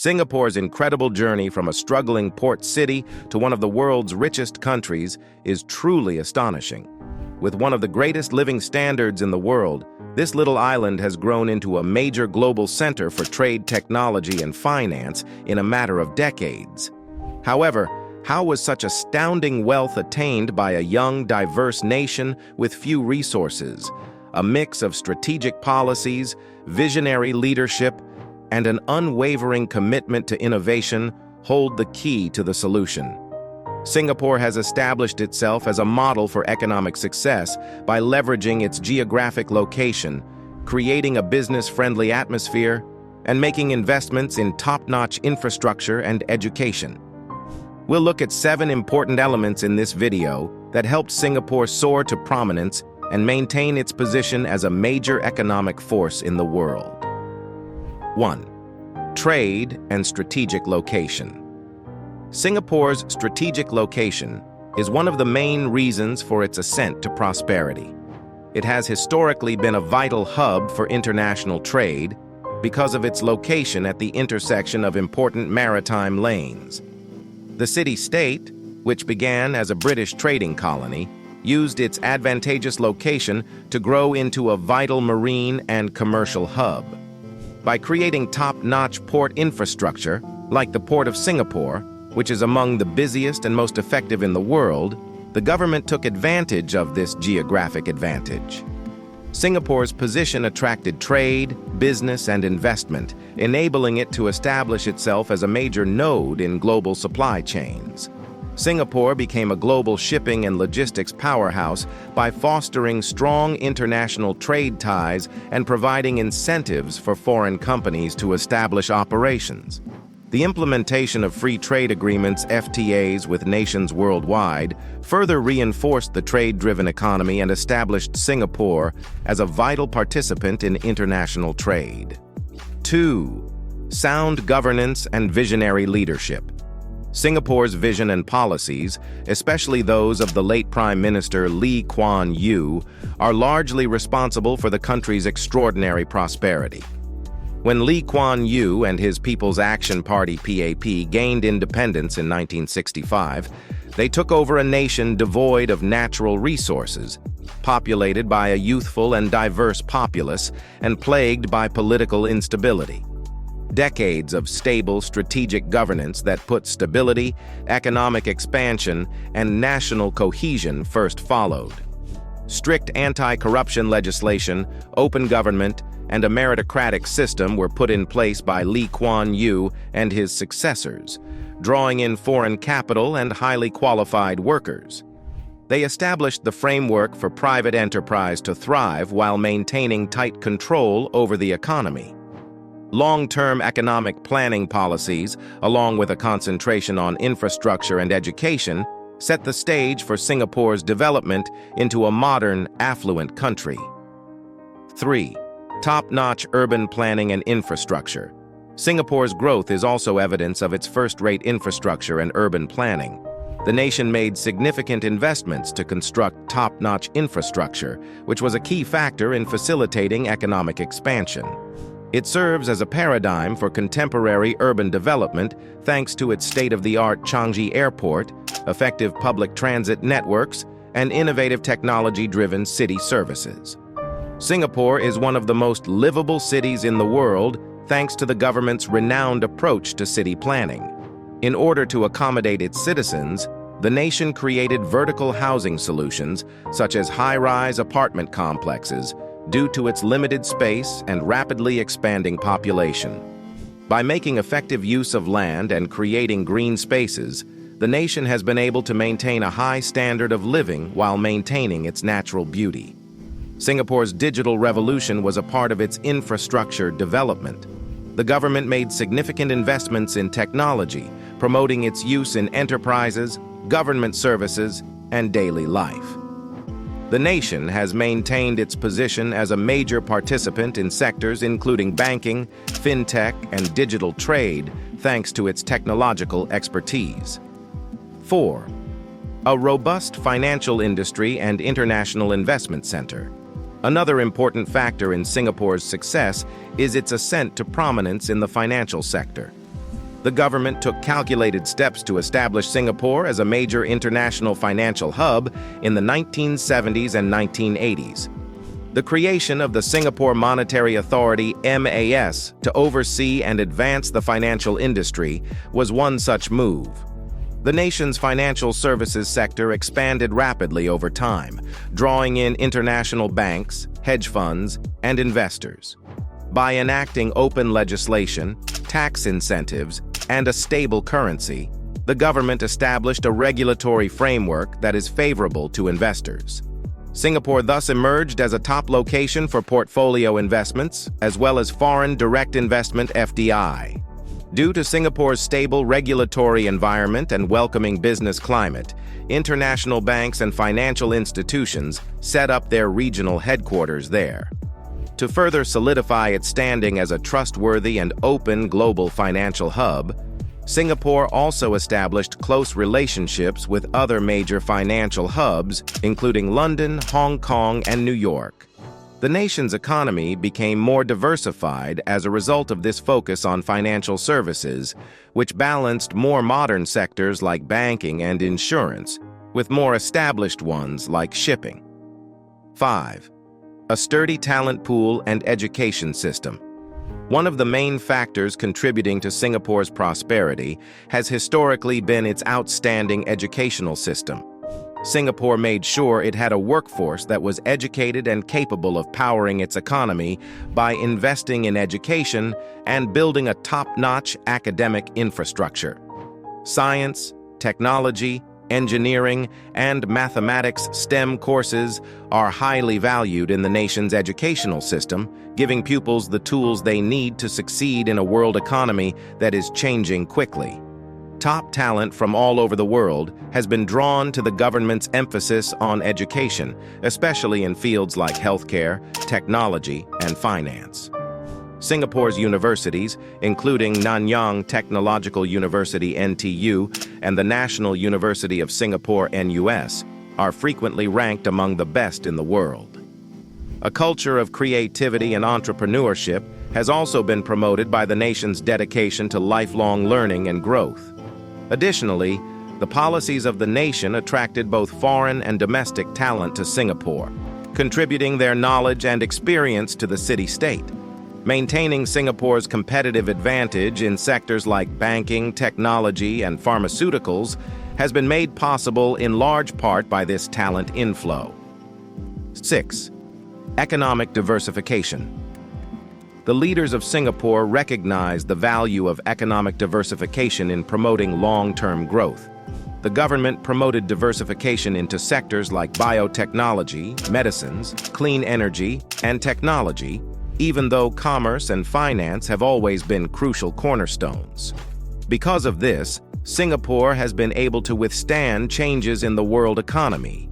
Singapore's incredible journey from a struggling port city to one of the world's richest countries is truly astonishing. With one of the greatest living standards in the world, this little island has grown into a major global center for trade, technology, and finance in a matter of decades. However, how was such astounding wealth attained by a young, diverse nation with few resources? A mix of strategic policies, visionary leadership, and an unwavering commitment to innovation hold the key to the solution. Singapore has established itself as a model for economic success by leveraging its geographic location, creating a business-friendly atmosphere, and making investments in top-notch infrastructure and education. We'll look at 7 important elements in this video that helped Singapore soar to prominence and maintain its position as a major economic force in the world. 1. Trade and strategic location. Singapore's strategic location is one of the main reasons for its ascent to prosperity. It has historically been a vital hub for international trade because of its location at the intersection of important maritime lanes. The city-state, which began as a British trading colony, used its advantageous location to grow into a vital marine and commercial hub. By creating top-notch port infrastructure, like the Port of Singapore, which is among the busiest and most effective in the world, the government took advantage of this geographic advantage. Singapore's position attracted trade, business, and investment, enabling it to establish itself as a major node in global supply chains. Singapore became a global shipping and logistics powerhouse by fostering strong international trade ties and providing incentives for foreign companies to establish operations. The implementation of free trade agreements (FTAs) with nations worldwide further reinforced the trade-driven economy and established Singapore as a vital participant in international trade. 2. Sound governance and visionary leadership. Singapore's vision and policies, especially those of the late Prime Minister Lee Kuan Yew, are largely responsible for the country's extraordinary prosperity. When Lee Kuan Yew and his People's Action Party (PAP) gained independence in 1965, they took over a nation devoid of natural resources, populated by a youthful and diverse populace, and plagued by political instability. Decades of stable strategic governance that put stability, economic expansion, and national cohesion first followed. Strict anti-corruption legislation, open government, and a meritocratic system were put in place by Lee Kuan Yew and his successors, drawing in foreign capital and highly qualified workers. They established the framework for private enterprise to thrive while maintaining tight control over the economy. Long-term economic planning policies, along with a concentration on infrastructure and education, set the stage for Singapore's development into a modern, affluent country. 3. Top-notch urban planning and infrastructure. Singapore's growth is also evidence of its first-rate infrastructure and urban planning. The nation made significant investments to construct top-notch infrastructure, which was a key factor in facilitating economic expansion. It serves as a paradigm for contemporary urban development thanks to its state-of-the-art Changi Airport, effective public transit networks, and innovative technology-driven city services. Singapore is one of the most livable cities in the world thanks to the government's renowned approach to city planning. In order to accommodate its citizens, the nation created vertical housing solutions such as high-rise apartment complexes, due to its limited space and rapidly expanding population. By making effective use of land and creating green spaces, the nation has been able to maintain a high standard of living while maintaining its natural beauty. Singapore's digital revolution was a part of its infrastructure development. The government made significant investments in technology, promoting its use in enterprises, government services, and daily life. The nation has maintained its position as a major participant in sectors including banking, fintech, and digital trade, thanks to its technological expertise. 4. A robust financial industry and international investment center. Another important factor in Singapore's success is its ascent to prominence in the financial sector. The government took calculated steps to establish Singapore as a major international financial hub in the 1970s and 1980s. The creation of the Singapore Monetary Authority (MAS) to oversee and advance the financial industry was one such move. The nation's financial services sector expanded rapidly over time, drawing in international banks, hedge funds, and investors. By enacting open legislation, tax incentives, and a stable currency, the government established a regulatory framework that is favorable to investors. Singapore thus emerged as a top location for portfolio investments, as well as foreign direct investment (FDI). Due to Singapore's stable regulatory environment and welcoming business climate, international banks and financial institutions set up their regional headquarters there. To further solidify its standing as a trustworthy and open global financial hub, Singapore also established close relationships with other major financial hubs, including London, Hong Kong, and New York. The nation's economy became more diversified as a result of this focus on financial services, which balanced more modern sectors like banking and insurance with more established ones like shipping. 5. A sturdy talent pool and education system. One of the main factors contributing to Singapore's prosperity has historically been its outstanding educational system. Singapore made sure it had a workforce that was educated and capable of powering its economy by investing in education and building a top-notch academic infrastructure. Science, technology, engineering, and mathematics STEM courses are highly valued in the nation's educational system, giving pupils the tools they need to succeed in a world economy that is changing quickly. Top talent from all over the world has been drawn to the government's emphasis on education, especially in fields like healthcare, technology, and finance. Singapore's universities, including Nanyang Technological University (NTU) and the National University of Singapore (NUS), are frequently ranked among the best in the world. A culture of creativity and entrepreneurship has also been promoted by the nation's dedication to lifelong learning and growth. Additionally, the policies of the nation attracted both foreign and domestic talent to Singapore, contributing their knowledge and experience to the city-state. Maintaining Singapore's competitive advantage in sectors like banking, technology, and pharmaceuticals has been made possible in large part by this talent inflow. 6. Economic diversification. The leaders of Singapore recognize the value of economic diversification in promoting long-term growth. The government promoted diversification into sectors like biotechnology, medicines, clean energy, and technology, even though commerce and finance have always been crucial cornerstones. Because of this, Singapore has been able to withstand changes in the world economy.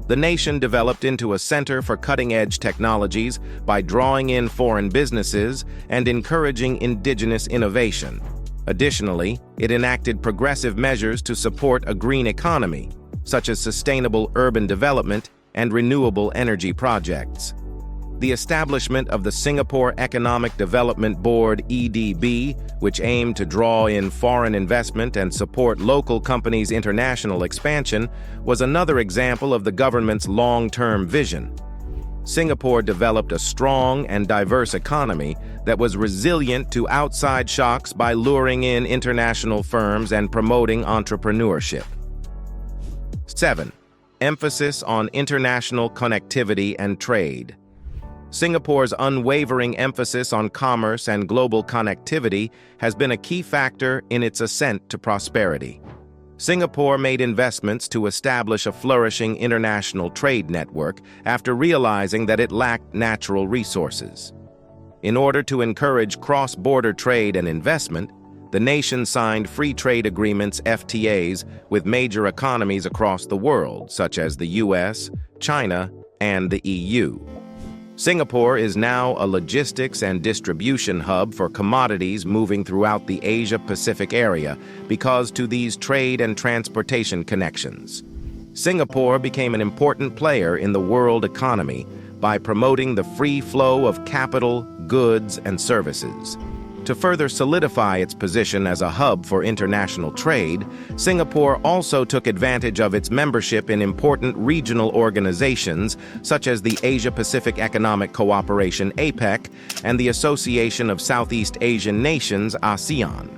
The nation developed into a center for cutting-edge technologies by drawing in foreign businesses and encouraging indigenous innovation. Additionally, it enacted progressive measures to support a green economy, such as sustainable urban development and renewable energy projects. The establishment of the Singapore Economic Development Board (EDB), which aimed to draw in foreign investment and support local companies' international expansion, was another example of the government's long-term vision. Singapore developed a strong and diverse economy that was resilient to outside shocks by luring in international firms and promoting entrepreneurship. 7. Emphasis on international connectivity and trade. Singapore's unwavering emphasis on commerce and global connectivity has been a key factor in its ascent to prosperity. Singapore made investments to establish a flourishing international trade network after realizing that it lacked natural resources. In order to encourage cross-border trade and investment, the nation signed free trade agreements (FTAs) with major economies across the world, such as the US, China, and the EU. Singapore is now a logistics and distribution hub for commodities moving throughout the Asia-Pacific area because to these trade and transportation connections. Singapore became an important player in the world economy by promoting the free flow of capital, goods, and services. To further solidify its position as a hub for international trade, Singapore also took advantage of its membership in important regional organizations such as the Asia-Pacific Economic Cooperation (APEC) and the Association of Southeast Asian Nations (ASEAN).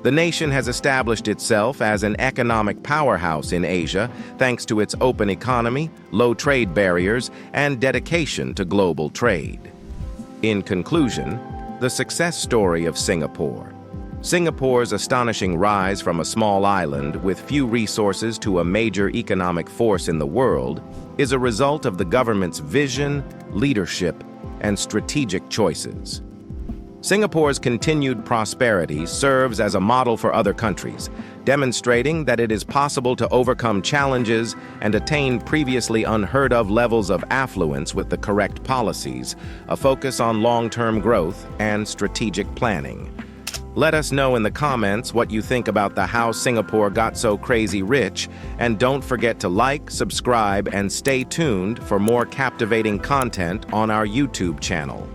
The nation has established itself as an economic powerhouse in Asia thanks to its open economy, low trade barriers, and dedication to global trade. In conclusion, the success story of Singapore. Singapore's astonishing rise from a small island with few resources to a major economic force in the world is a result of the government's vision, leadership, and strategic choices. Singapore's continued prosperity serves as a model for other countries, demonstrating that it is possible to overcome challenges and attain previously unheard-of levels of affluence with the correct policies, a focus on long-term growth, and strategic planning. Let us know in the comments what you think about how Singapore got so crazy rich, and don't forget to like, subscribe, and stay tuned for more captivating content on our YouTube channel.